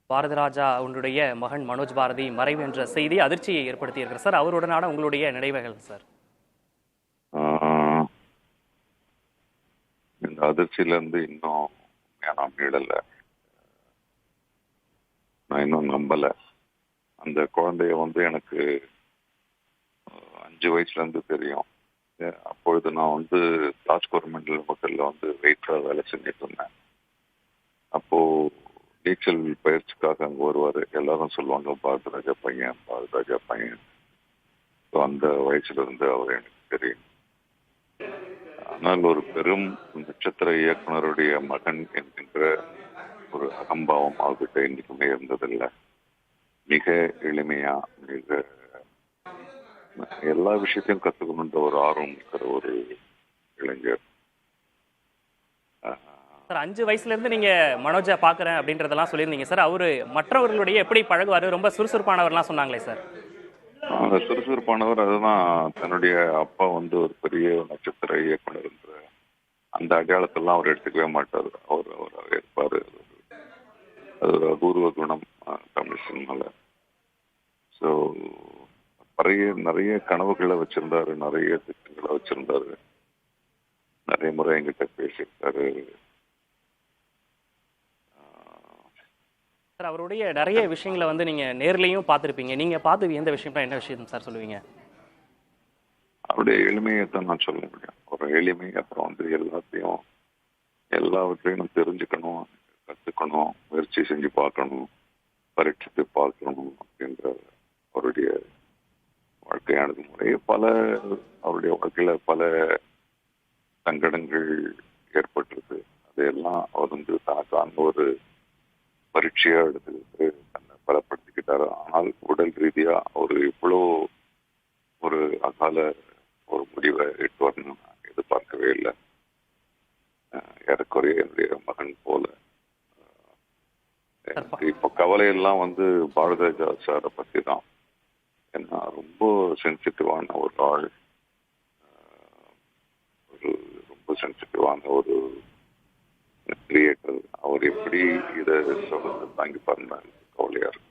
பாரதிராஜா அவனுடைய மகன் மனோஜ் பாரதி மறைவு என்ற செய்தி அதிர்ச்சியை ஏற்படுத்தி இருக்கிற சார். அவருடனான உங்களுடைய நினைவுகள் சார். ஆஹ் இந்த அதிர்ச்சியில இருந்து இன்னும் நான் மீளல. நான் இன்னும் நம்பல. அந்த குழந்தைய எனக்கு 5 வயசுல இருந்து தெரியும். அப்பொழுது நான் தாஜ் கவர்மெண்டல் ஹோட்டல்ல வெயிட்டரா வேலை செஞ்சுட்டு இருந்தேன். அப்போ நீச்சல் பயிற்சிக்காக அங்க வருவாரு. எல்லாரும் சொல்லுவாங்க பாரதிராஜா பையன், பாரதிராஜா பையன். அந்த வயசுல இருந்து அவர் எனக்கு தெரியும். ஆனால் ஒரு பெரும் நட்சத்திர இயக்குனருடைய மகன் என்கின்ற ஒரு அகம்பாவம் அவர்கிட்ட இன்னைக்குமே இருந்ததில்லை. மிக எளிமையா, மிக எல்லா விஷயத்தையும் கத்துக்கணுன்ற ஒரு ஆர்வம் இருக்கிற ஒரு இளைஞர். சார் 5 வயசுல இருந்து நீங்க மனோஜை பாக்குறேன் அப்படின்றதெல்லாம் சொல்லியிருந்தீங்க சார். அவரு மற்றவர்களுடைய எப்படி பழகுவாரு, ரொம்ப சுறுசுறுப்பானவர்லாம் சொன்னாங்களே சார். அந்த சுறுசுறுப்பானவர் அதுதான். தன்னுடைய அப்பா ஒரு பெரிய நட்சத்திர இயக்குனர் என்ற அந்த அடையாளத்தெல்லாம் அவர் எடுத்துக்கவே மாட்டார். அவர் இருப்பாரு. அது ஒரு அபூர்வ குணம் தமிழ் சினிமால. ஸோ நிறைய கனவுகளை வச்சிருந்தாரு, நிறைய திட்டங்களை வச்சிருந்தாரு. நிறைய முறை எங்கிட்ட பேசியிருக்காரு. சார் அவருடைய நிறைய விஷயங்களை நீங்க நேர்லயும் பார்த்துருப்பீங்க. நீங்க பார்த்து எந்த விஷயம் என்ன விஷயம் சார் சொல்லுவீங்க? அவருடைய எளிமையை தான் நான் சொல்ல முடியும். ஒரு எளிமை, அப்புறம் எல்லாவற்றையும் தெரிஞ்சுக்கணும், கற்றுக்கணும், முயற்சி செஞ்சு பார்க்கணும், பரீட்சித்து பார்க்கணும் அப்படின்ற அவருடைய வாழ்க்கையானது முறை. அவருடைய வாழ்க்கையில பல சங்கடங்கள் ஏற்பட்டிருக்கு. அதையெல்லாம் அவர் தனக்கான ஒரு பரீட்சையா எடுத்துக்கிட்டு தன்னை பலப்படுத்திக்கிட்டாரு. ஆனால் உடல் ரீதியா அவர் இவ்வளோ ஒரு அகால ஒரு முடிவை எட்டுவார்னு நான் எதிர்பார்க்கவே இல்லை. ஏறக்குறைய என்னுடைய மகன் போல. இப்ப கவலையெல்லாம் பாரதிராஜா சாரை பத்தி தான். ஏன்னா ரொம்ப சென்சிட்டிவான ஒரு ஆள், ரொம்ப சென்சிட்டிவான ஒரு கிரியேட்டர். அவர் எப்படி இதை தாங்கி பாருங்க, கவலையா இருக்கு.